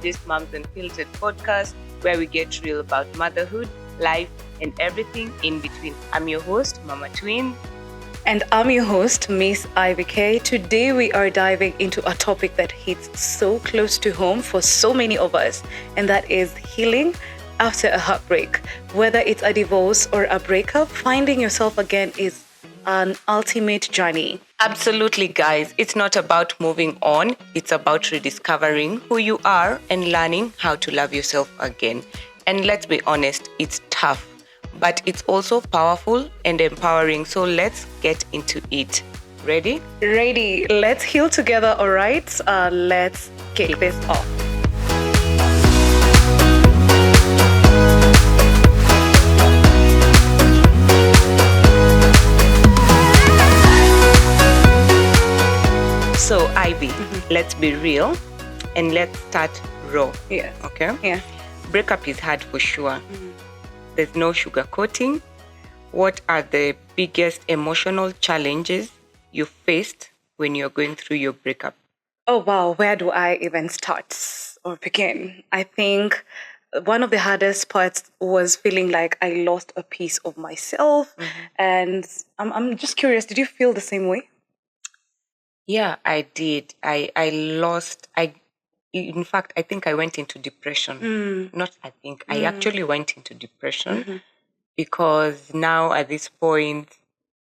Just Moms Unfiltered podcast, where we get real about motherhood, life, and everything in between. I'm your host, Mama Twin. And I'm your host, Miss Ivy K. Today we are diving into a topic that hits so close to home for so many of us, and that is healing after a heartbreak. Whether it's a divorce or a breakup, finding yourself again is an ultimate journey. Absolutely, guys. It's not about moving on, it's about rediscovering who you are and learning how to love yourself again. And let's be honest, it's tough, but it's also powerful and empowering. So let's get into it. Ready? Ready. Let's heal together, all right? Let's kick this off. So, Ivy, let's be real and let's start raw. Yes. Okay? Yeah. Breakup is hard for sure. There's no sugarcoating. What are the biggest emotional challenges you faced when you're going through your breakup? Oh, wow. Where do I even start or begin? I think one of the hardest parts was feeling like I lost a piece of myself. And I'm just curious, did you feel the same way? Yeah, I did. In fact, I think I went into depression. I actually went into depression because now at this point,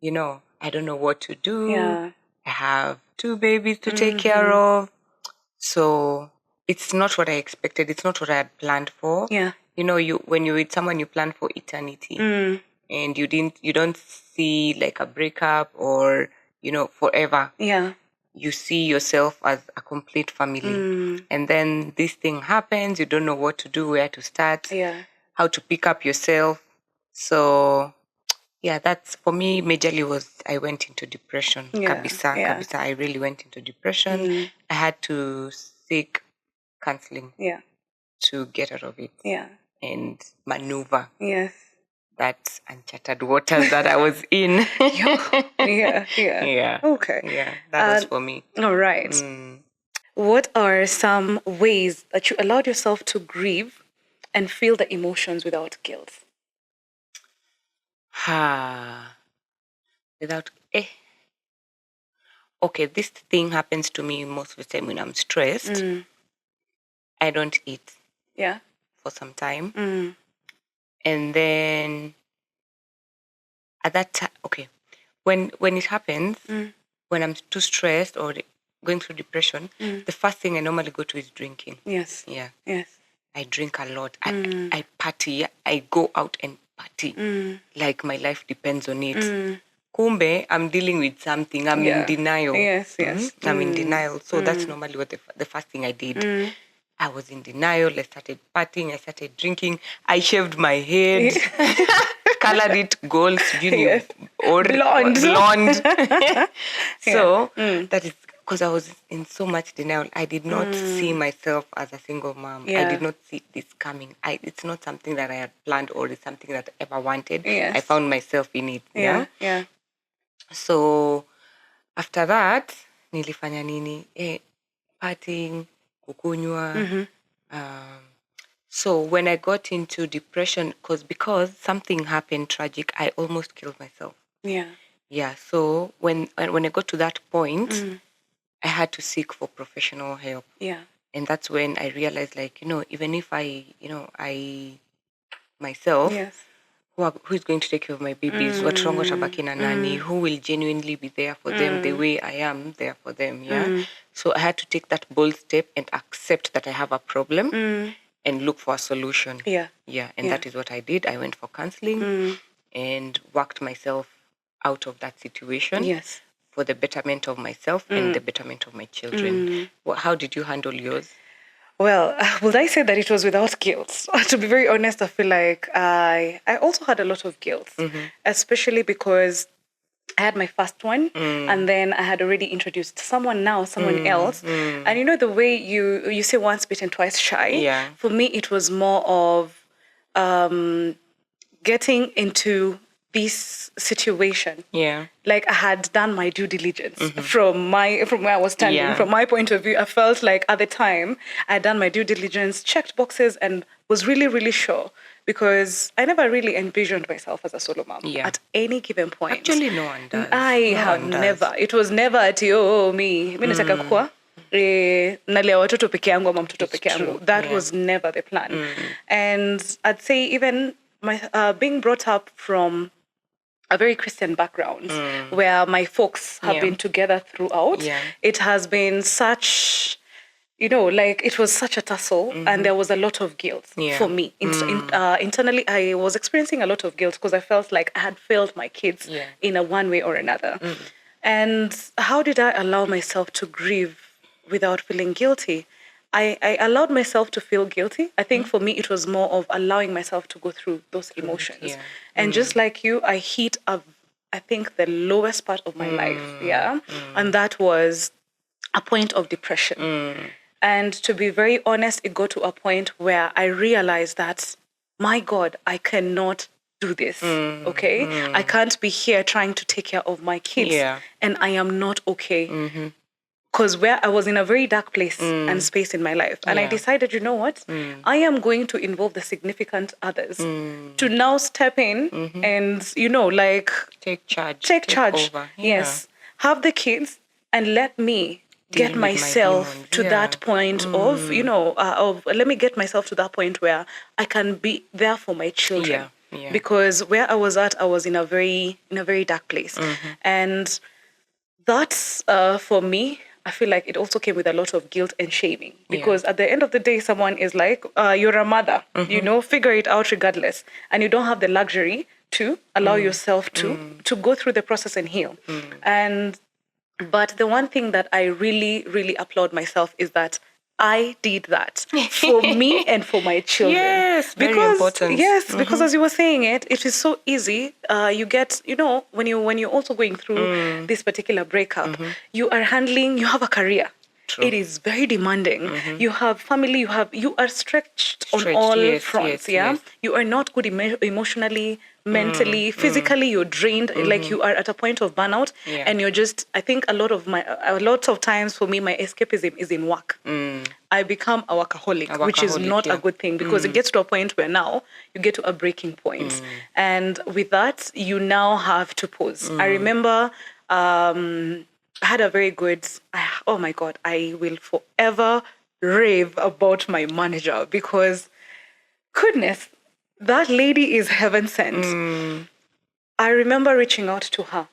I don't know what to do. Yeah. I have 2 babies to take care of. So it's not what I expected. It's not what I had planned for. Yeah. When you're with someone, you plan for eternity. And you don't see like a breakup or, forever. Yeah. You see yourself as a complete family. And then this thing happens, you don't know what to do, where to start, Yeah. how to pick up yourself. So yeah, that's for me majorly was I went into depression. Yeah, Kabisa. I really went into depression. I had to seek counseling Yeah. to get out of it Yeah. and maneuver Yes. that uncharted waters that I was in. Yeah. Yeah. Okay. Yeah, that was for me. All right. What are some ways that you allowed yourself to grieve and feel the emotions without guilt? Without okay, this thing happens to me most of the time when I'm stressed. I don't eat Yeah. for some time. And then at that time, okay, when it happens, when I'm too stressed or going through depression, the first thing I normally go to is drinking. Yes. Yeah. Yes. I drink a lot. I party. I go out and party. Like my life depends on it. Kumbe, I'm dealing with something. I'm in denial. Yes. I'm in denial. So that's normally what the first thing I did. I was in denial. I started partying. I started drinking. I shaved my head, colored it gold, or Blonde. So that is because I was in so much denial. I did not see myself as a single mom. Yeah. I did not see this coming. It's not something that I had planned or it's something that I ever wanted. Yes. I found myself in it. Yeah. So after that, nilifanya nini? Partying, kukunywa. So when I got into depression, because something happened tragic, I almost killed myself. Yeah. So when I got to that point, I had to seek for professional help. Yeah. And that's when I realized, even if I myself, Yes. who is going to take care of my babies? What's wrong with Tabaki na nani? Who will genuinely be there for them the way I am there for them? Yeah. So I had to take that bold step and accept that I have a problem and look for a solution. Yeah. And that is what I did. I went for counseling and worked myself out of that situation. Yes. For the betterment of myself and the betterment of my children. How did you handle yours? Well, would I say that it was without guilt? To be very honest, I feel like I also had a lot of guilt, especially because I had my first one and then I had already introduced someone else. And the way you say once bitten, twice shy. Yeah. For me, it was more of getting into this situation. Yeah. Like I had done my due diligence from where I was standing. Yeah. From my point of view, I felt like at the time I had done my due diligence, checked boxes, and was really, really sure, because I never really envisioned myself as a solo mom at any given point. Actually, no one does. I have never. It was never at me nataka kuwa nalea watoto peke yangu ama mtoto peke yangu. That was never the plan. And I'd say even my being brought up from a very Christian background where my folks have been together throughout. It has been such, like it was such a tussle, and there was a lot of guilt for me. Internally, I was experiencing a lot of guilt because I felt like I had failed my kids in a one way or another. And how did I allow myself to grieve without feeling guilty? I allowed myself to feel guilty. I think for me, it was more of allowing myself to go through those emotions. And just like you, I hit I think the lowest part of my life. And that was a point of depression. And to be very honest, it got to a point where I realized that, my God, I cannot do this. Okay? I can't be here trying to take care of my kids. And I am not okay. Because where I was in a very dark place and space in my life. And I decided, you know what? I am going to involve the significant others to now step in and, like... Take charge. Take charge. Over. Yes. Have the kids and let me get myself to that point of, let me get myself to that point where I can be there for my children. Because where I was at, I was in a very dark place. And that's, for me, I feel like it also came with a lot of guilt and shaming, because at the end of the day, someone is like, you're a mother, figure it out regardless. And you don't have the luxury to allow yourself to go through the process and heal. But the one thing that I really, really applaud myself is that I did that for me and for my children. Yes, very important. Yes, because as you were saying it is so easy. You get, when you're also going through this particular breakup, you have a career. True. It is very demanding. You have family, you are stretched on all fronts. Yes. You are not good emotionally, mentally, physically, you're drained. Like you are at a point of burnout, and you're just, I think a lot of times for me, my escapism is in work. I become a workaholic, which is not a good thing, because it gets to a point where now you get to a breaking point. And with that, you now have to pause. I remember I had a very good, oh my God, I will forever rave about my manager, because goodness, that lady is heaven sent. I remember reaching out to her.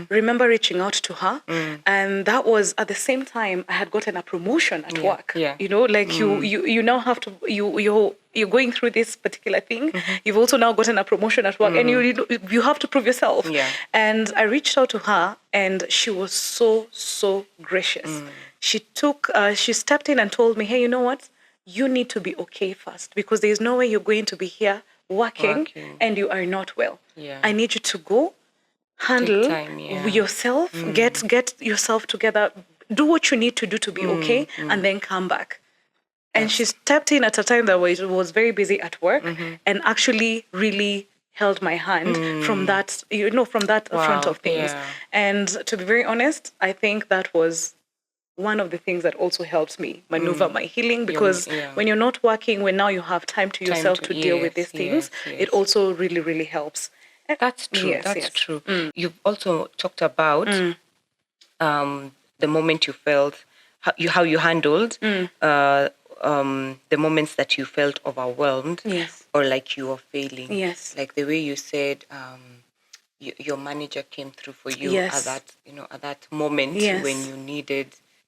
Remember reaching out to her. And that was at the same time I had gotten a promotion at work. You now have to, you're going through this particular thing. You've also now gotten a promotion at work, and you have to prove yourself. And I reached out to her, and she was so gracious. She stepped in and told me, hey, you know what? You need to be okay first, because there's no way you're going to be here working and you are not well. I need you to go handle yourself, get yourself together, do what you need to do to be okay, and then come back. And she stepped in at a time that was very busy at work, and actually really held my hand from that, front of things. And to be very honest, I think that was one of the things that also helps me maneuver my healing, because when you're not working, when now you have time to yourself to deal with these things, it also really, really helps. That's true. That's true. You've also talked about the moment you felt, how you handled the moments that you felt overwhelmed, or like you were failing. Like the way you said, your manager came through for you at that moment when you needed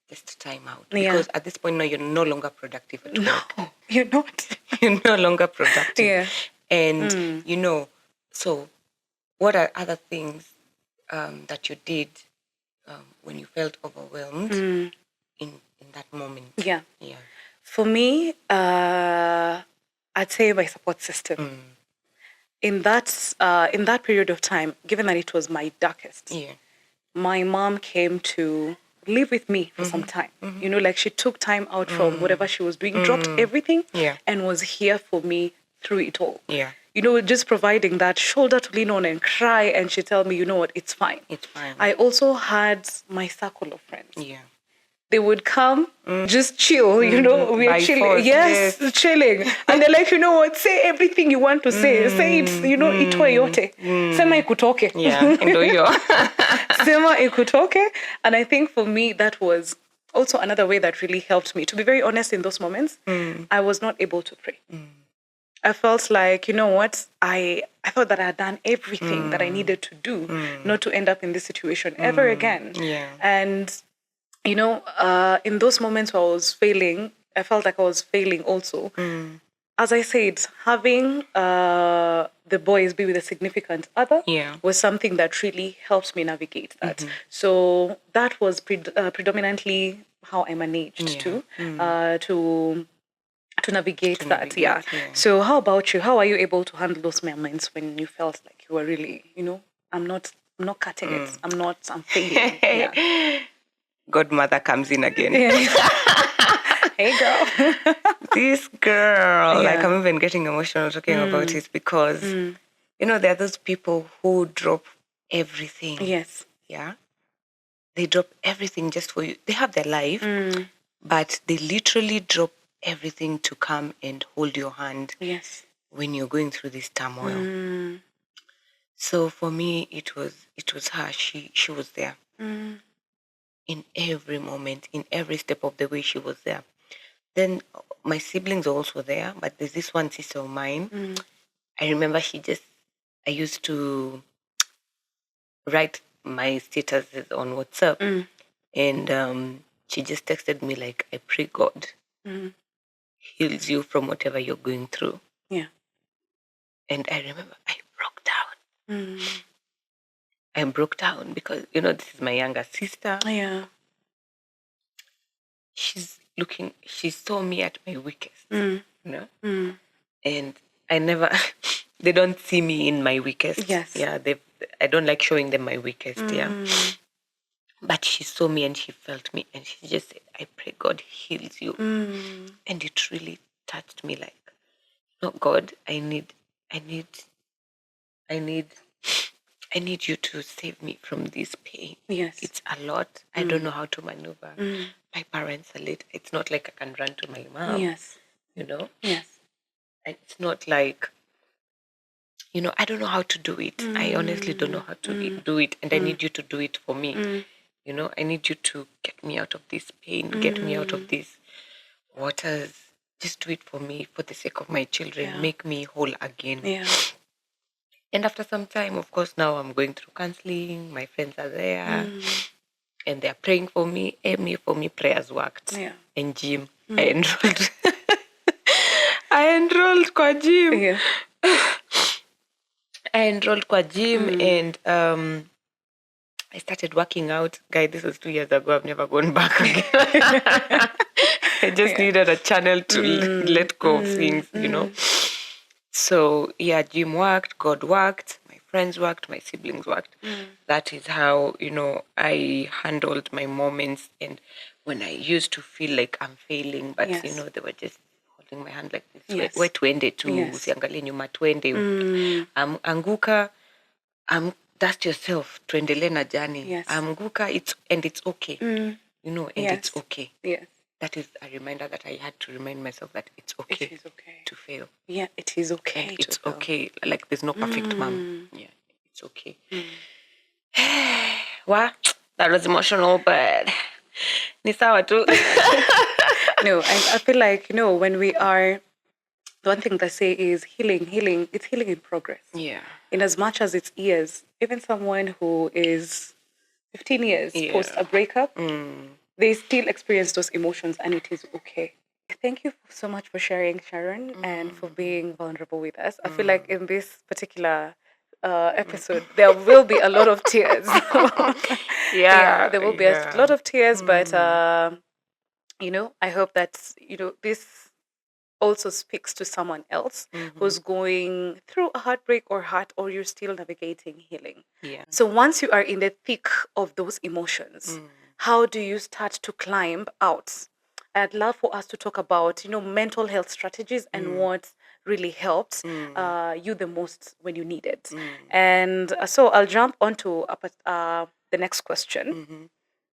just time out. Because at this point now you're no longer productive at work. No, you're not. You're no longer productive. And so what are other things that you did when you felt overwhelmed in that moment? For me, I'd say my support system. In that period of time, given that it was my darkest, my mom came to live with me for some time. Like she took time out from whatever she was doing, dropped everything, and was here for me through it all. just providing that shoulder to lean on and cry, and she tell me, you know what, it's fine. It's fine. I also had my circle of friends. Yeah. They would come, just chill, we're By chilling. force, Yes, yes. chilling. And they're like, you know what, say everything you want to say. Say it, itoe yote. Sema ikutoke. Yeah, ndo hiyo. Sema ikutoke. And I think for me, that was also another way that really helped me. To be very honest, in those moments, I was not able to pray. I felt like, you know what, I thought that I had done everything that I needed to do not to end up in this situation ever again. Yeah. And, in those moments where I was failing, I felt like I was failing also. As I said, having the boys be with a significant other was something that really helped me navigate that. So that was predominantly how I managed to navigate that. Yeah. So how about you? How are you able to handle those moments when you felt like you were really, I'm not cutting it. I'm failing. Yeah. Godmother comes in again. Hey, girl. This girl, like I'm even getting emotional talking about it because, there are those people who drop everything. Yes. Yeah. They drop everything just for you. They have their life, but they literally drop everything to come and hold your hand. Yes. When you're going through this turmoil. So for me, it was her. She was there. In every moment, in every step of the way, she was there. Then my siblings are also there, but there's this one sister of mine. I remember I used to write my statuses on WhatsApp, and she just texted me like, I pray God heals you from whatever you're going through. Yeah. And I remember I broke down. I broke down because, this is my younger sister. Yeah. She saw me at my weakest, and I never, they don't see me in my weakest. Yes. Yeah, I don't like showing them my weakest, yeah. But she saw me and she felt me and she just said, I pray God heals you. And it really touched me like, no, God, I need you to save me from this pain. Yes. It's a lot. I don't know how to maneuver. My parents are late. It's not like I can run to my mom. Yes. Yes. It's not like, I don't know how to do it. I honestly don't know how to do it. And I need you to do it for me. I need you to get me out of this pain, get me out of these waters. Just do it for me, for the sake of my children. Make me whole again. Yeah. And after some time, of course, now I'm going through counseling. My friends are there. And they're praying for me. For me, prayers worked. Yeah. And gym. I enrolled. I enrolled kwa gym. Yeah. I enrolled kwa gym and I started working out. Guy, this was 2 years ago. I've never gone back again. I just needed a channel to let go of things, So, yeah, gym worked, God worked, my friends worked, my siblings worked. That is how, I handled my moments. And when I used to feel like I'm failing, but, they were just holding my hand like this. Yes. We twende tu, usiangalie nyuma twende. Anguka, dust yourself, tuendele na jani. Yes. Anguka, it's okay. And it's okay. Yes. That is a reminder that I had to remind myself that it's okay, It is okay to fail. Yeah, it is okay. And it's okay. Like there's no perfect mom. Yeah, it's okay. Wow, that was emotional, but ni sawa tu. No, I feel like, when we are, the one thing they say is healing, it's healing in progress. Yeah. In as much as it's years, even someone who is 15 years post a breakup, they still experience those emotions and it is okay. Thank you so much for sharing, Sharon, and for being vulnerable with us. I feel like in this particular episode, there will be a lot of tears. There will be a lot of tears, but, I hope that, this also speaks to someone else who's going through a heartbreak or you're still navigating healing. Yeah. So once you are in the thick of those emotions, how do you start to climb out? I'd love for us to talk about, mental health strategies and what really helped you the most when you need it. Mm. And so I'll jump onto the next question. Mm-hmm.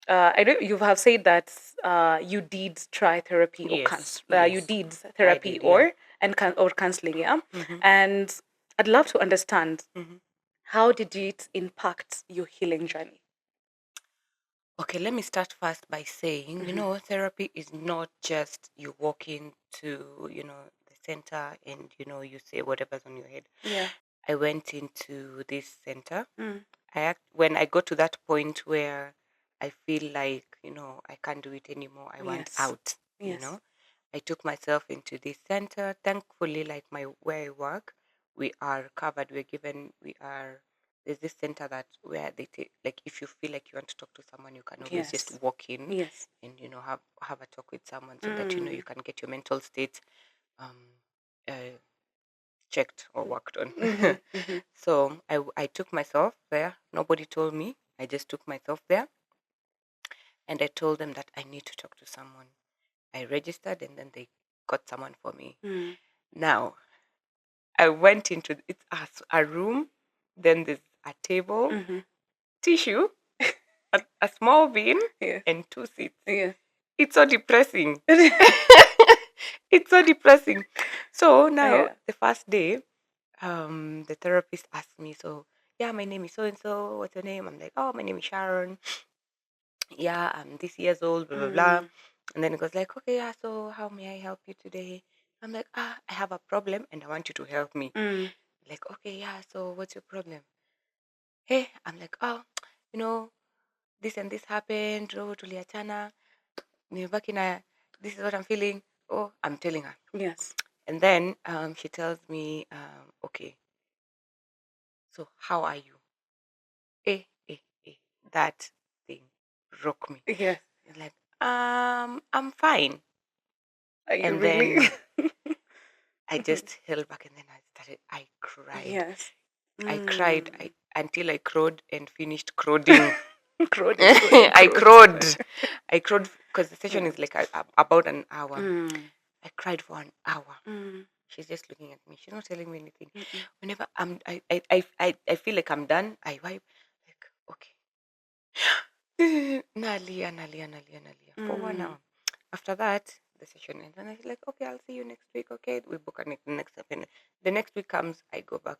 I know you have said that you did try therapy or Yes, you yes, did I therapy did, yeah. or counseling, yeah. Mm-hmm. And I'd love to understand, Mm-hmm. how did it impact your healing journey? Okay, let me start first by saying, Mm-hmm. therapy is not just you walk into, the center and, you say whatever's on your head. Yeah. I went into this center. Mm. When I got to that point where I feel like, I can't do it anymore, I want Yes. out, Yes. I took myself into this center. Thankfully, like where I work, we are covered. There's this center that where they take, like, if you feel like you want to talk to someone, you can always just Yes. walk in Yes. and, have a talk with someone so that, you can get your mental state um, uh, checked or worked on. Mm-hmm. Mm-hmm. So I took myself there. Nobody told me. I just took myself there and I told them that I need to talk to someone. I registered and then they got someone for me. Mm. Now, I went into it's a room, then there's a table, Mm-hmm. tissue, a small bin, Yeah. and 2 seats. Yeah. It's so depressing. It's so depressing. So now, Yeah. the first day, the therapist asked me, so, yeah, my name is so and so. What's your name? I'm like, oh, my name is Sharon. Yeah, I'm this years old, blah, blah, blah. Mm. And then it goes like, okay, yeah, so how may I help you today? I'm like, I have a problem and I want you to help me. Mm. Like, okay, yeah, so what's your problem? Hey, I'm like, oh, you know, this and this happened. Oh, tuliachana. Nimebaki na, this is what I'm feeling. Oh, I'm telling her. Yes. And then she tells me, okay, so how are you? Eh, that thing broke me. Yes. It's like, I'm fine. Are you And really? then I just held back and then I cried. Yes. I cried Mm. until I crowed and finished crowding. Crowding, crowding, I crowding. crowed. I crowed because the session Yeah. is like about an hour. Mm. I cried for an hour. Mm. She's just looking at me. She's not telling me anything. Mm-mm. Whenever I feel like I'm done, I wipe. Like, okay. Nalia for 1 hour. After that, the session ends, and I feel like, okay, I'll see you next week. Okay, we book a next event. The next week comes, I go back.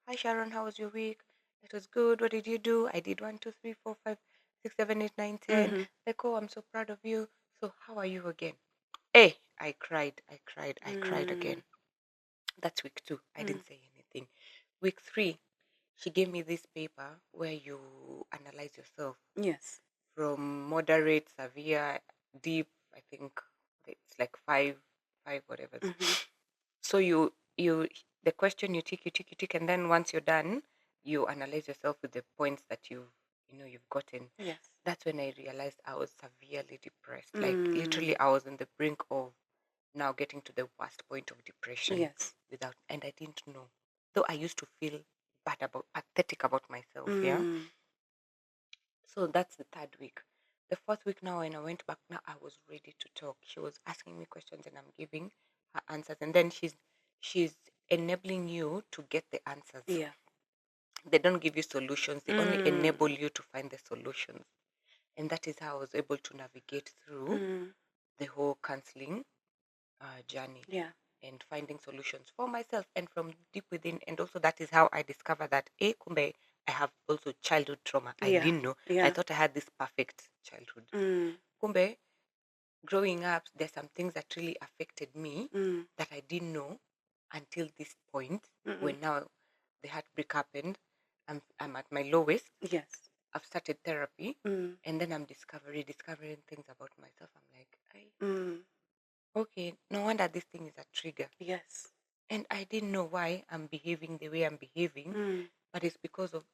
Hi Sharon, how was your week? It was good. What did you do? I did 1, 2, 3, 4, 5, 6, 7, 8, 9, 10. Mm-hmm. Like, oh, I'm so proud of you. So how are you again? Hey, I cried again. That's week 2. I didn't say anything. Week 3, she gave me this paper where you analyze yourself Yes. from moderate, severe, deep. I think it's like five whatever. Mm-hmm. So the question you tick, and then once you're done, you analyze yourself with the points that you've gotten. Yes. That's when I realized I was severely depressed. Like literally, I was on the brink of now getting to the worst point of depression. Yes. And I didn't know. Though I used to feel pathetic about myself. Yeah. So that's the 3rd week. The 4th week now, when I went back, now I was ready to talk. She was asking me questions and I'm giving her answers. And then she's enabling you to get the answers. Yeah. They don't give you solutions. They only enable you to find the solutions. And that is how I was able to navigate through the whole counseling journey. Yeah. And finding solutions for myself and from deep within. And also that is how I discovered that kumbe, I have also childhood trauma. I Yeah. didn't know. Yeah. I thought I had this perfect childhood. Kumbe, growing up, there's some things that really affected me that I didn't know until this point when now the heartbreak happened. I'm at my lowest. Yes. I've started therapy and then I'm discovering things about myself. I'm like, okay, no wonder this thing is a trigger. Yes. And I didn't know why I'm behaving the way I'm behaving, but it's because of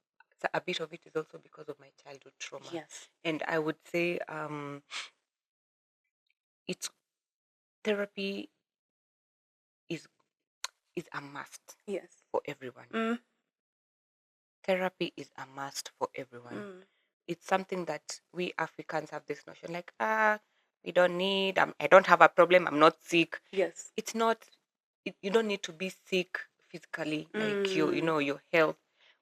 a bit of it is also because of my childhood trauma. Yes. And I would say it's therapy is a must. Yes. For everyone. Therapy is a must for everyone. It's something that we Africans have this notion like, we don't need, I don't have a problem, I'm not sick. Yes. It's not you don't need to be sick physically, like your health,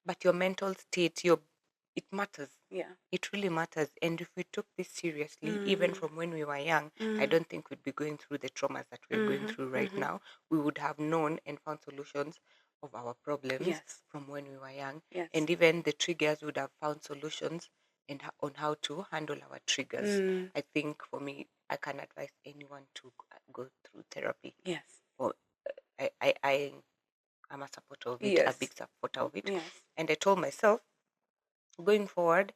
but your mental state, it matters. Yeah. It really matters. And if we took this seriously, even from when we were young, I don't think we'd be going through the traumas that we're going through right now. We would have known and found solutions of our problems Yes. from when we were young. Yes. And even the triggers would have found solutions and on how to handle our triggers. I think for me, I can advise anyone to go through therapy. Yes. Or I'm a supporter of it, Yes. a big supporter of it. Yes. And I told myself, going forward,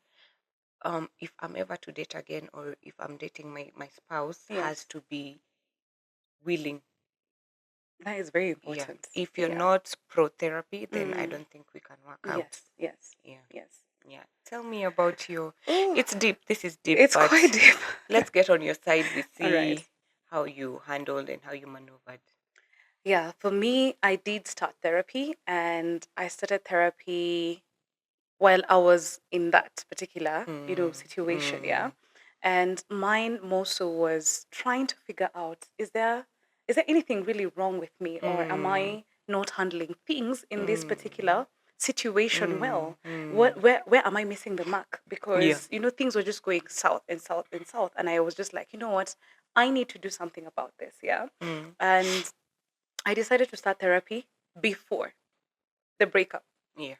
if I'm ever to date again, or if I'm dating my spouse, has to be willing. That is very Yeah. important. If you're not pro therapy, then I don't think we can work out. Yes. Yes. Yeah. Yes. Yeah. Tell me about your. It's deep. This is deep. It's but quite deep. Let's get on your side. We see Alright. how you handled and how you maneuvered. Yeah, for me, I did start therapy, and I started therapy while I was in that particular, situation. Yeah. And mine more so was trying to figure out, is there anything really wrong with me, or am I not handling things in this particular situation well? Where am I missing the mark? Because things were just going south and south and south, and I was just like, you know what, I need to do something about this. Yeah. And I decided to start therapy before the breakup. Yeah.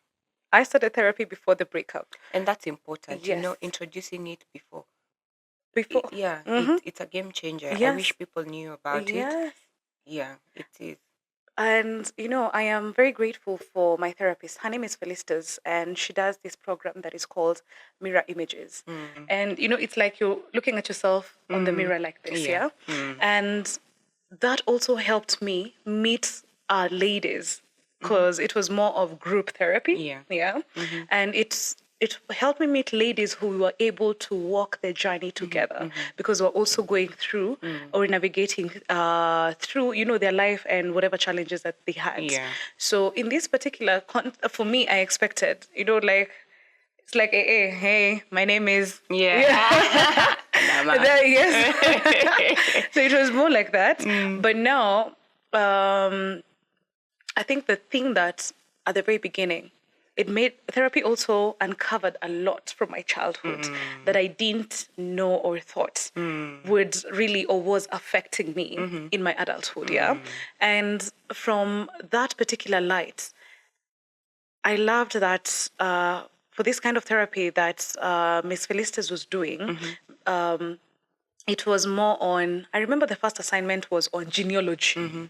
I started therapy before the breakup. And that's important. Yes. Introducing it before. Before. It's a game changer. I Yes. wish people knew about it. Yes. Yeah, it is. And, I am very grateful for my therapist. Her name is Felicitas, and she does this program that is called Mirror Images. And, it's like you're looking at yourself on the mirror like this, yeah? And that also helped me meet ladies, because it was more of group therapy. Yeah. And it helped me meet ladies who were able to walk their journey together, because we're also going through or navigating through, their life and whatever challenges that they had. Yeah. So in this particular, for me, I expected, like, it's like, hey, my name is... Yeah. Yes. So it was more like that. But now, I think the thing that at the very beginning, it made therapy also uncovered a lot from my childhood that I didn't know or thought would really or was affecting me in my adulthood. Yeah. And from that particular light, I loved that for this kind of therapy that Miss Felicitas was doing, it was more on, I remember the first assignment was on genealogy.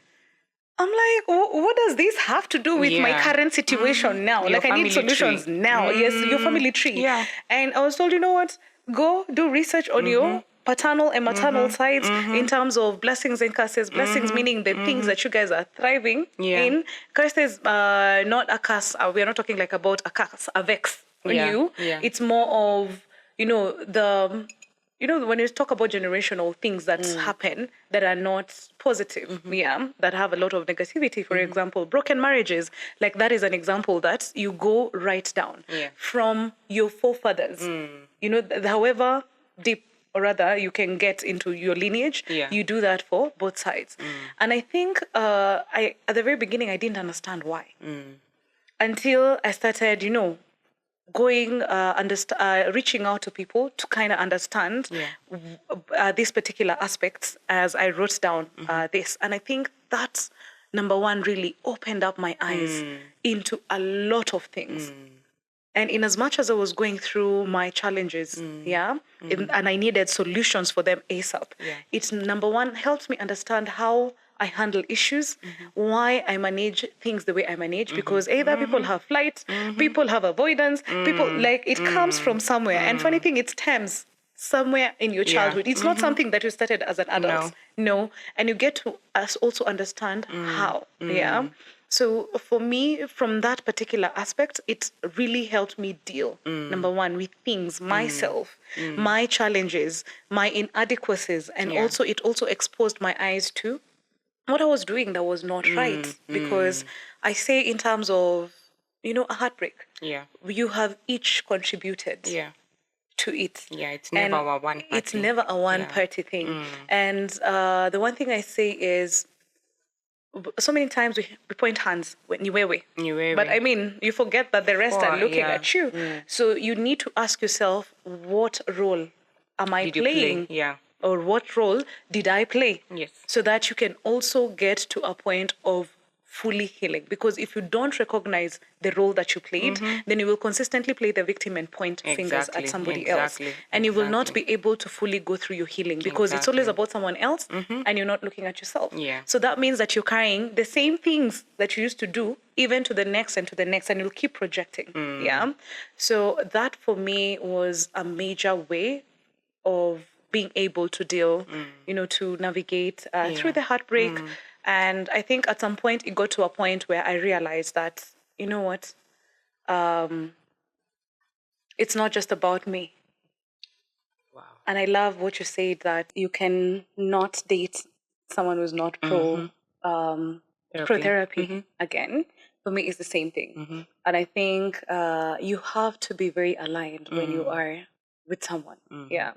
I'm like, what does this have to do with my current situation now? Your like, I need solutions now. Yes, your family tree. Yeah. And I was told, you know what? Go do research on your paternal and maternal sides in terms of blessings and curses. Blessings meaning the things that you guys are thriving in. Curses, not a curse. We are not talking like about a curse, a vex on you. Yeah. It's more of, when you talk about generational things that happen that are not positive, that have a lot of negativity, for example, broken marriages, like that is an example that you go right down from your forefathers. However deep or rather you can get into your lineage, you do that for both sides. And I think at the very beginning, I didn't understand why. Until I started, going reaching out to people to kind of understand these particular aspects as I wrote down this. And I think that's number one, really opened up my eyes into a lot of things. And in as much as I was going through my challenges, and I needed solutions for them ASAP, it's number one, helped me understand how I handle issues, why I manage things the way I manage, because either people have flight, people have avoidance, people, like, it comes from somewhere. And funny thing, it stems somewhere in your childhood. It's not something that you started as an adult. No. And you get to also understand how. So for me, from that particular aspect, it really helped me deal, number one, with things, myself, my challenges, my inadequacies, and also it also exposed my eyes to what I was doing that was not right. Because I say in terms of, a heartbreak, you have each contributed to it. Yeah, it's never a one party. It's never a one party thing. And the one thing I say is, so many times we point hands when you wear. But I mean, you forget that the rest are looking at you. So you need to ask yourself, what role am I Did you play? playing? Yeah. Or what role did I play? Yes. So that you can also get to a point of fully healing. Because if you don't recognize the role that you played, then you will consistently play the victim and point fingers at somebody else. And you will not be able to fully go through your healing because it's always about someone else and you're not looking at yourself. Yeah. So that means that you're carrying the same things that you used to do, even to the next and to the next, and you'll keep projecting. Yeah. So that for me was a major way of being able to deal, to navigate through the heartbreak. And I think at some point it got to a point where I realized that, you know what, it's not just about me. Wow. And I love what you said, that you can not date someone who's not pro therapy again. For me, it's the same thing. And I think you have to be very aligned when you are with someone. Yeah.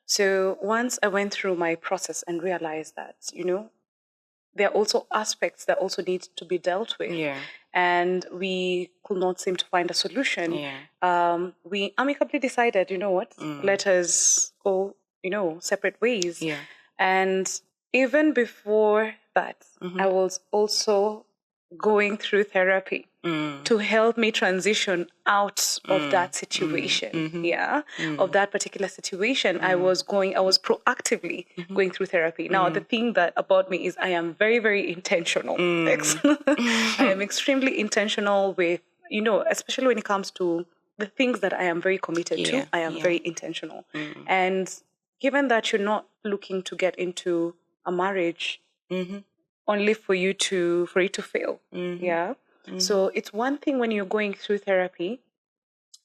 So once I went through my process and realized that, there are also aspects that also need to be dealt with. Yeah. And we could not seem to find a solution. Yeah. We amicably decided, you know what, let us go, separate ways. Yeah. And even before that, I was also going through therapy to help me transition out of that situation. Yeah. Of that particular situation. I was proactively going through therapy. Now, the thing that about me is I am very, very intentional. I am extremely intentional with, especially when it comes to the things that I am very committed to. I am very intentional. And given that you're not looking to get into a marriage only for it to fail. Yeah. So it's one thing when you're going through therapy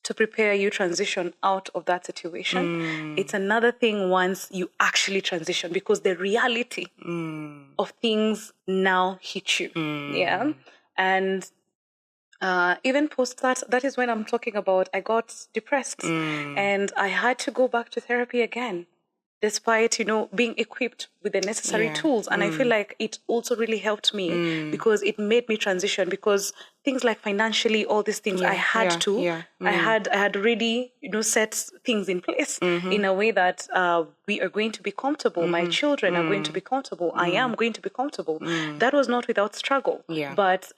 to prepare you transition out of that situation. It's another thing once you actually transition, because the reality of things now hit you. Yeah. And even post that is when I'm talking about I got depressed and I had to go back to therapy again, despite, being equipped with the necessary tools. And I feel like it also really helped me because it made me transition, because things like financially, all these things I had to, I had already, set things in place in a way that we are going to be comfortable. My children are going to be comfortable. I am going to be comfortable. That was not without struggle. But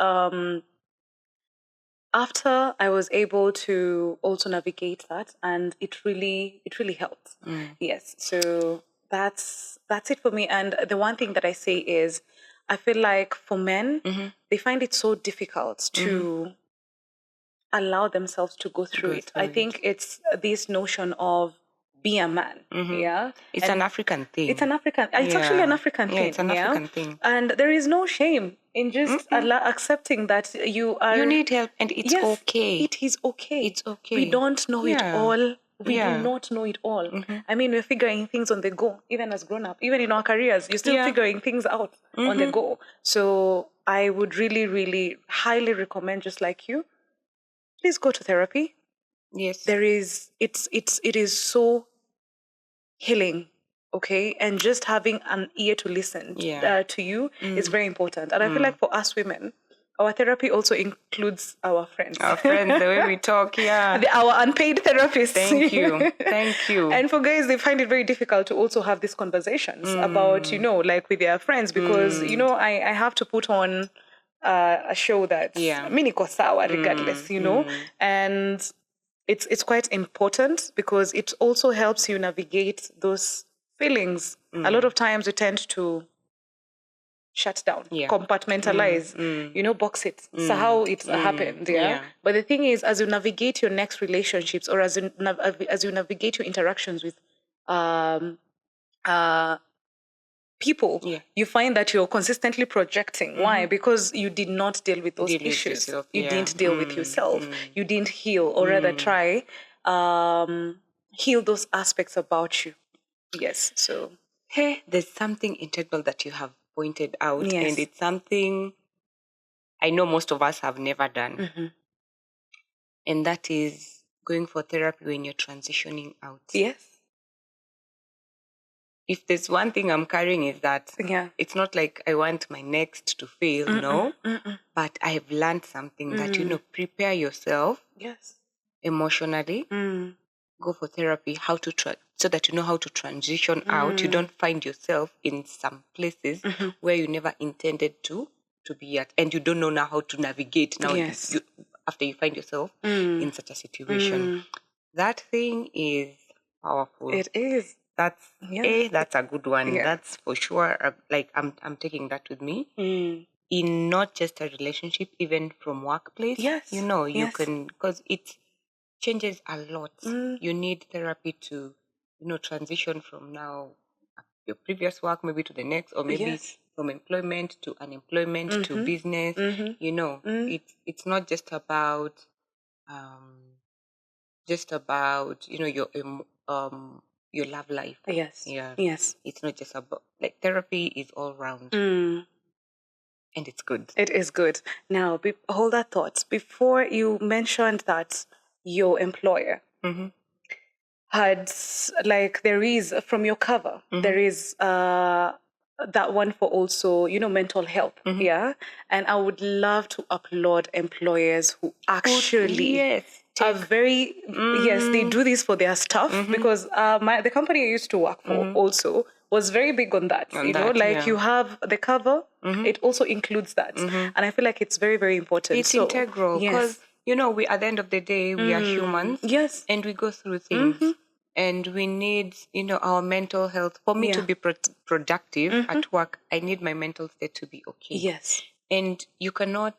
after I was able to also navigate that, and it really helped. Yes. So that's it for me. And the one thing that I say is, I feel like for men, they find it so difficult to allow themselves to go through it. I think it's this notion of be a man. Yeah. It's an African thing. It's actually an African thing. It's an African thing. And there is no shame in just accepting that you need help, and it's okay. It is okay. It's okay. We don't know it all. We do not know it all. I mean, we're figuring things on the go, even as grown up, even in our careers, you're still figuring things out on the go. So I would really, really highly recommend, just like you, please go to therapy. Yes. It is so healing, okay? And just having an ear to listen to you is very important. And I feel like for us women, our therapy also includes our friends. Our friends, the way we talk, our unpaid therapists. Thank you. And for guys, they find it very difficult to also have these conversations about, like with their friends, because, I have to put on a show that's miniko sawa regardless, and it's quite important because it also helps you navigate those feelings. A lot of times we tend to shut down, compartmentalize, box it. So how it happened, But the thing is, as you navigate your next relationships, or as you navigate your interactions with people, you find that you're consistently projecting. Why? Because you did not deal with those issues. You didn't deal with yourself. You didn't heal, or rather try heal those aspects about you. Yes. So there's something integral that you have pointed out, and it's something I know most of us have never done. And that is going for therapy when you're transitioning out. Yes. if there's one thing I'm carrying is that it's not like I want my next to fail, no. But I've learned something that, prepare yourself emotionally, go for therapy, how to so that you know how to transition out. You don't find yourself in some places where you never intended to be at, and you don't know now how to navigate now after you find yourself in such a situation. That thing is powerful. It is. That's that's a good one. That's for sure. Like I'm taking that with me in not just a relationship, even from workplace. You can, because it changes a lot. You need therapy to transition from now your previous work maybe to the next, or maybe from employment to unemployment to business. It's not just about your love life. Yes. It's not just about, like, therapy is all round. And it's good. It is good. Now, hold that thought. Before you mentioned that your employer had, like, there is, from your cover, there is that one for also, mental health. And I would love to applaud employers who actually are very, they do this for their staff, because the company I used to work for also was very big on that. You have the cover, it also includes that. And I feel like it's very, very important. It's integral, because, we, at the end of the day, we are humans. And we go through things. And we need, our mental health. For me to be productive at work, I need my mental state to be okay. And you cannot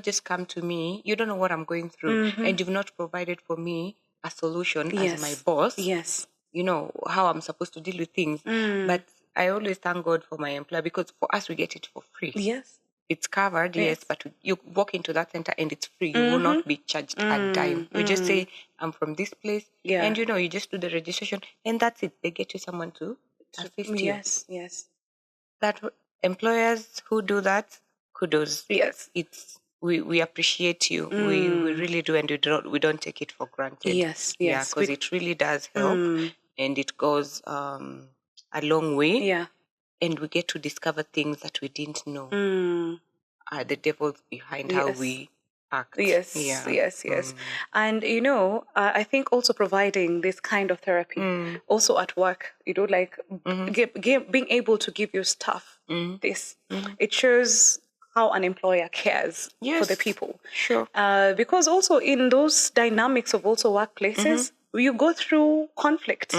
just come to me. You don't know what I'm going through, and you've not provided for me a solution as my boss. How I'm supposed to deal with things. But I always thank God for my employer, because for us, we get it for free. It's covered, but you walk into that center and it's free. You will not be charged a dime. You just say, I'm from this place. And, you just do the registration, and that's it. They get you someone to assist you. That employers who do that, kudos. We appreciate you. We really do, and we don't take it for granted. Because it really does help, and it goes a long way. And we get to discover things that we didn't know are the devils behind how we act. And, I think also providing this kind of therapy, also at work, being able to give your staff this, it shows how an employer cares for the people. Because also in those dynamics of also workplaces, you go through conflict.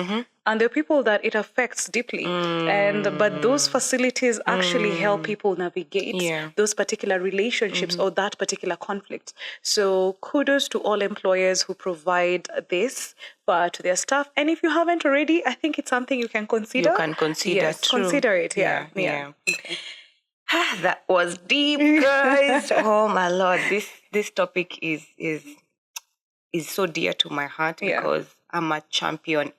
And there are people that it affects deeply. But those facilities actually help people navigate those particular relationships or that particular conflict. So kudos to all employers who provide this to their staff. And if you haven't already, I think it's something you can consider. Consider it. Okay. That was deep, guys. Oh my Lord, this topic is so dear to my heart, because I'm a champion.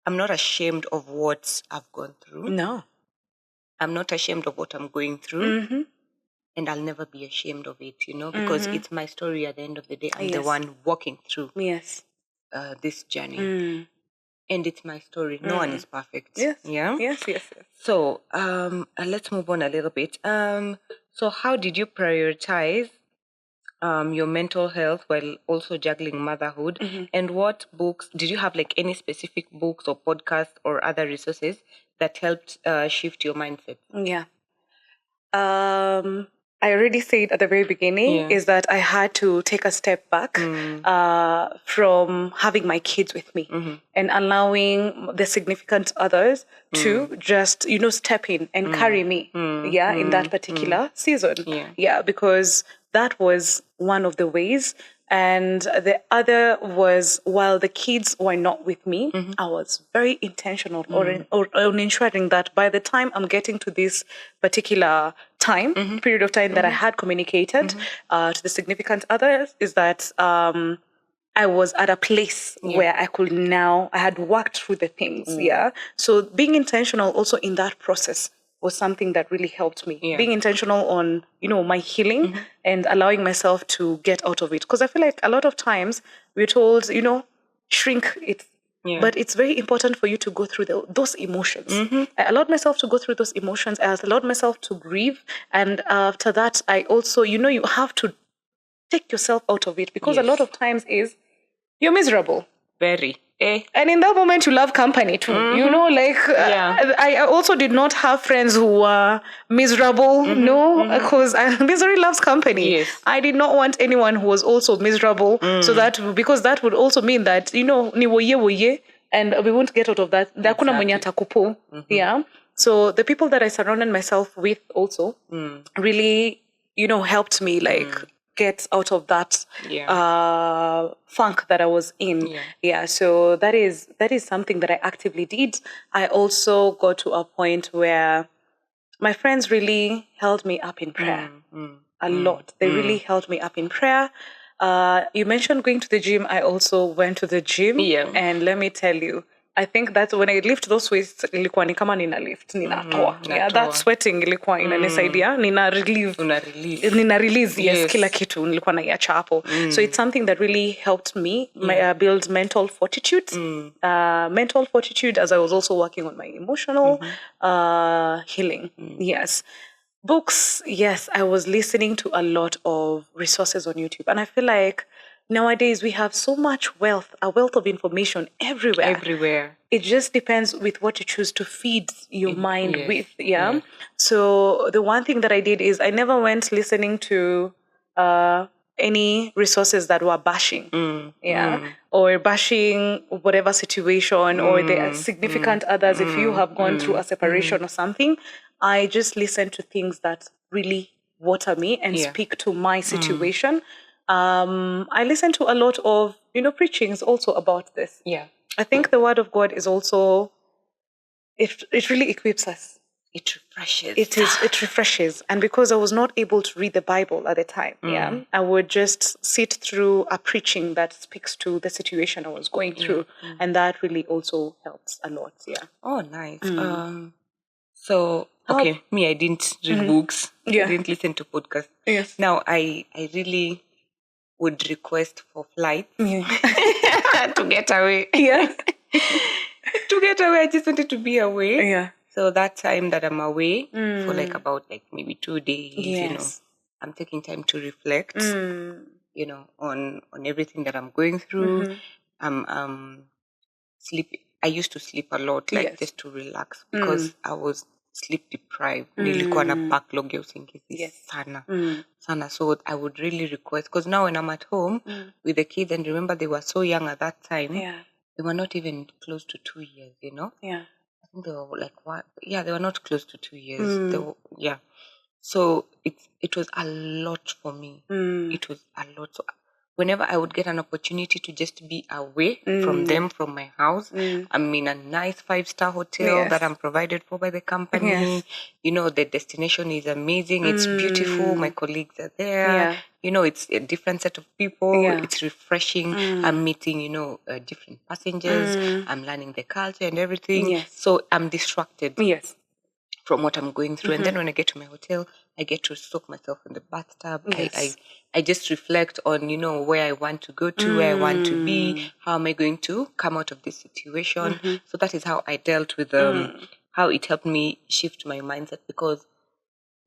I'm not ashamed of what I've gone through. No. I'm not ashamed of what I'm going through. And I'll never be ashamed of it, because it's my story at the end of the day. I'm the one walking through this journey. And it's my story. No one is perfect. Yes. So let's move on a little bit. So how did you prioritize your mental health while also juggling motherhood? And what books did you have, like any specific books or podcasts or other resources that helped shift your mindset? I already said at the very beginning is that I had to take a step back from having my kids with me and allowing the significant others to just, step in and carry me, in that particular season. Because that was one of the ways. And the other was, while the kids were not with me, I was very intentional on ensuring that by the time I'm getting to this particular period of time that I had communicated to the significant others, is that I was at a place where I had worked through the things. So being intentional also in that process was something that really helped me. Being intentional on, my healing and allowing myself to get out of it. Because I feel like a lot of times we're told, shrink it. But it's very important for you to go through those emotions. I allowed myself to go through those emotions. I allowed myself to grieve. And after that, I also, you have to take yourself out of it, because a lot of times you're miserable. Very. And in that moment, you love company too. I also did not have friends who were miserable, because misery loves company. Yes. I did not want anyone who was also miserable, because that would also mean that, ni woye, and we won't get out of that. Exactly. Yeah. So the people that I surrounded myself with also really, helped me get out of that funk that I was in. So that is something that I actively did. I also got to a point where my friends really held me up in prayer a lot. They really held me up in prayer. You mentioned going to the gym. I also went to the gym, and let me tell you, I think that's when I lift those weights, ilikuwa ni kama nina lift, ninatoa. That sweating ilikuwa inanisaidia, nina release, yes, kila kitu nilikuwa naiacha hapo. So it's something that really helped me build mental fortitude. Mental fortitude, as I was also working on my emotional healing. Yes. Books, yes, I was listening to a lot of resources on YouTube. And I feel like nowadays we have so much a wealth of information everywhere. It just depends with what you choose to feed your mind with. So the one thing that I did is I never went listening to any resources that were bashing. Or bashing whatever situation or the significant others. If you have gone through a separation or something, I just listen to things that really water me and speak to my situation. I listen to a lot of, preachings also about this. I think the word of God is also, it really equips us. It refreshes. It refreshes. And because I was not able to read the Bible at the time, I would just sit through a preaching that speaks to the situation I was going through. And that really also helps a lot. Oh, nice. So, okay, me, I didn't read books. I didn't listen to podcasts. Yes. Now, I really would request for flights to get away. To get away, I just wanted to be away. So that time that I'm away for about maybe 2 days, I'm taking time to reflect, on everything that I'm going through. I'm sleeping. I used to sleep a lot, just to relax, because I was sleep deprived. Nilikuwa na backlog ya usingizi sana. So I would really request, because now when I'm at home with the kids, and remember they were so young at that time, they were not even close to 2 years, I think they were they were not close to 2 years. They were, so it was a lot for me. It was a lot. So whenever I would get an opportunity to just be away from them, from my house, I'm in a nice 5-star hotel that I'm provided for by the company. The destination is amazing. It's beautiful. My colleagues are there. It's a different set of people. It's refreshing. I'm meeting, different passengers. I'm learning the culture and everything. So I'm distracted from what I'm going through. And then when I get to my hotel, I get to soak myself in the bathtub. I just reflect on, where I want to go to, where I want to be, how am I going to come out of this situation. So that is how I dealt with how it helped me shift my mindset, because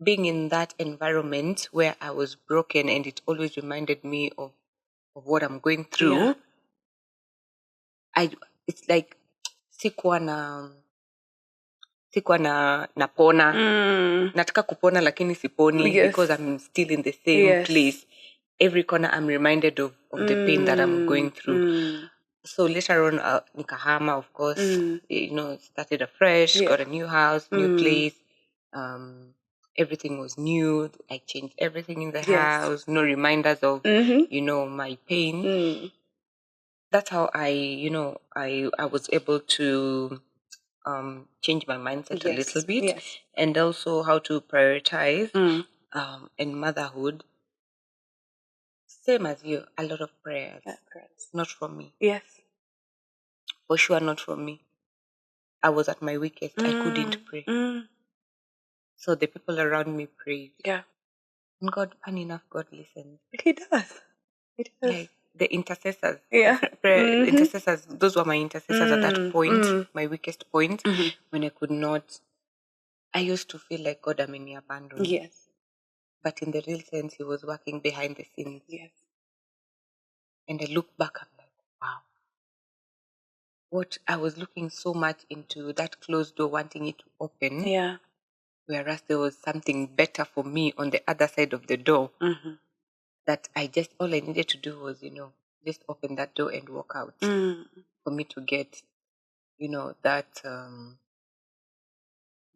being in that environment where I was broken and it always reminded me of what I'm going through, it's like sikuwa napona. Nataka kupona lakini siponi, because I'm still in the same place. Every corner I'm reminded of the pain that I'm going through. So later on, nikahama, of course, started afresh, got a new house, new place. Everything was new. I changed everything in the house. No reminders of, my pain. That's how I was able to change my mindset a little bit, and also how to prioritize in motherhood. Same as you, a lot of prayers. Not from me. For sure, not from me. I was at my weakest. I couldn't pray. So the people around me prayed. And God, funny enough, God listens. He does. He does. the intercessors. Yeah. Intercessors, those were my intercessors at that point, my weakest point, when I could not. I used to feel like God abandoned. Yes. But in the real sense, he was working behind the scenes. Yes. And I look back, I'm like, wow. What I was looking so much into that closed door, wanting it to open. Yeah. Whereas there was something better for me on the other side of the door. That all I needed to do was, just open that door and walk out. For me to get, that,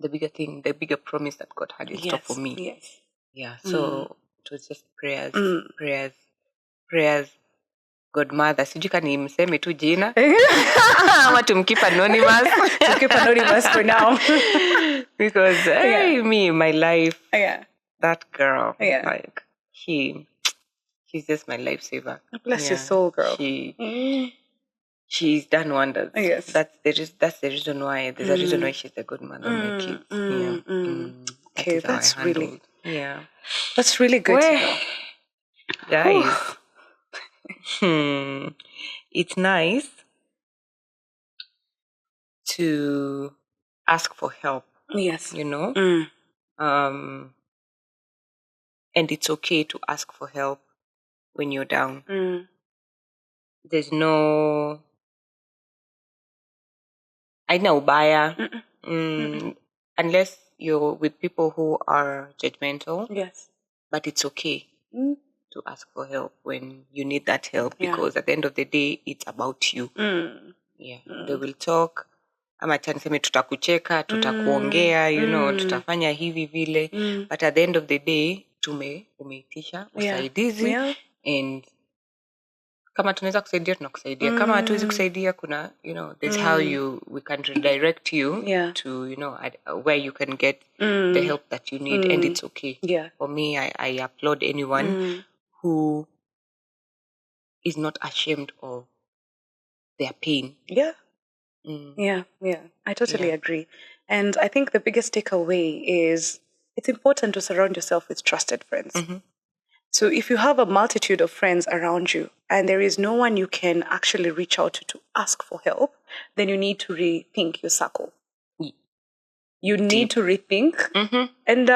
the bigger promise that God had in store for me. Yes. Yeah, so it was just prayers. Godmother, sijui kani mseme tu jina ama tumkeep anonymous. To keep anonymous for now. Because me, my life, that girl, Yeah. like she's just my lifesaver. Bless your soul, girl. She's done wonders. Yes. That's the reason why. There's a reason why she's a good mother of my kids. Okay, that's really. Yeah. That's really good to know. Guys, it's nice to ask for help. Yes. And it's okay to ask for help when you're down. There's no aina ubaya unless you're with people who are judgmental. Yes. But it's okay to ask for help when you need that help, because at the end of the day, it's about you. Yeah. They will talk. Ama niseme tutakucheka, tutakuongea, tutafanya hivi vile. But at the end of the day, umeitisha usaidizi. And kama tunaweza kusaidia, tunakusaidia. Kama hatuwezi kusaidia, kuna, there's how we can redirect you to, where you can get the help that you need. And it's okay. Yeah. For me, I applaud anyone who is not ashamed of their pain. Yeah. Yeah. I totally agree. And I think the biggest takeaway is it's important to surround yourself with trusted friends. So if you have a multitude of friends around you and there is no one you can actually reach out to ask for help, then you need to rethink your circle. You need to rethink and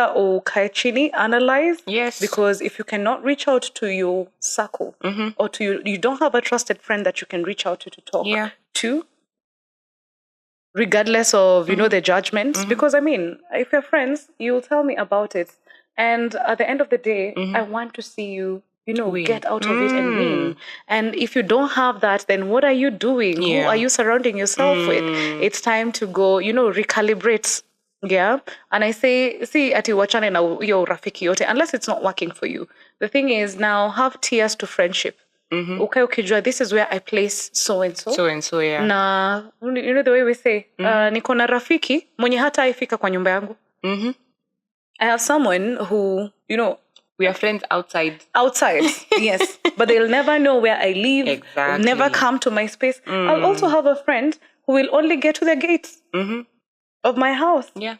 analyze. Yes. Because if you cannot reach out to your circle or you don't have a trusted friend that you can reach out to talk to, regardless of, the judgments. Because, if you're friends, you'll tell me about it. And at the end of the day, I want to see you, win. Get out of it and win. And if you don't have that, then what are you doing? Who are you surrounding yourself with? It's time to go, recalibrate. Yeah. And I say, see, ati wachane na yo rafiki yote, unless it's not working for you. The thing is, now have tiers to friendship. Okay, ukijua, this is where I place so and so. Yeah. Na, the way we say, niko na rafiki mwenye hata haifika kwa nyumba yangu. I have someone who, we are friends outside. Yes. But they'll never know where I live. Exactly. Never come to my space. I'll also have a friend who will only get to the gates of my house. Yeah.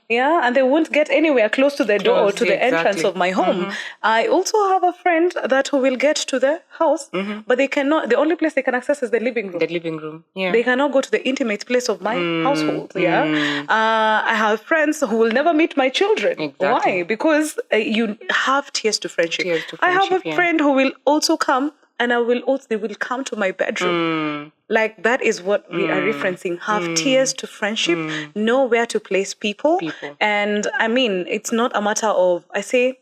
And they won't get anywhere close to the door or to the entrance of my home. I also have a friend who will get to the house, but they cannot. The only place they can access is the living room. Yeah. They cannot go to the intimate place of my household. Yeah. I have friends who will never meet my children. Exactly. Why? Because you have tiers to friendship. I have a friend who will also come, and they will come to my bedroom. Like, that is what we are referencing. Have tiers to friendship, know where to place people. And it's not a matter of, I say,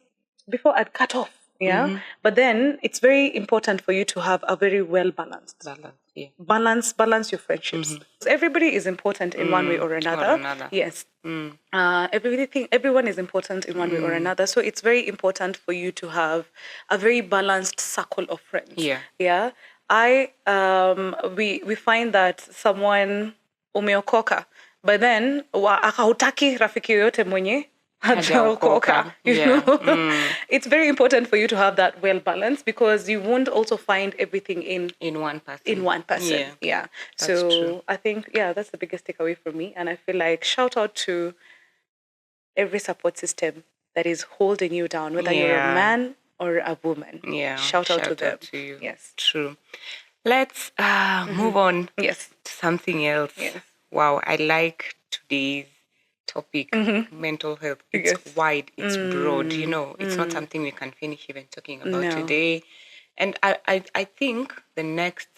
before I'd cut off. Yeah. But then it's very important for you to have a very well-balanced. Balance your friendships. Everybody is important in one way or another. Yes. Everyone is important in one way or another. So it's very important for you to have a very balanced circle of friends. Yeah. We find that someone umeokoka, but then akautaki rafiki yoyote mwenye hajaokoka. It's very important for you to have that well balanced, because you won't also find everything in one person. Yeah. So true. I think that's the biggest takeaway for me, and I feel like shout out to every support system that is holding you down, whether you're a man or a woman. Yeah. Shout out to them. To you. Yes. True. Let's move on Yes. to something else. Yes. Wow, I like today's topic, mental health. It's Yes. wide, it's broad, it's not something we can finish even talking about today. And I think the next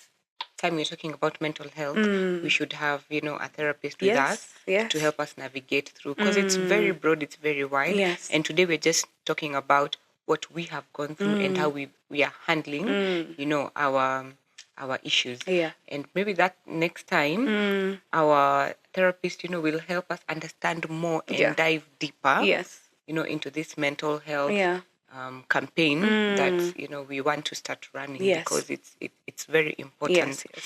time we're talking about mental health, we should have, a therapist with us to help us navigate through, because it's very broad, it's very wide. Yes. And today we're just talking about what we have gone through and how we are handling, our issues. Yeah. And maybe that next time, our therapist, will help us understand more and dive deeper, Yes. into this mental health campaign that, we want to start running, Yes. because it's very important. Yes.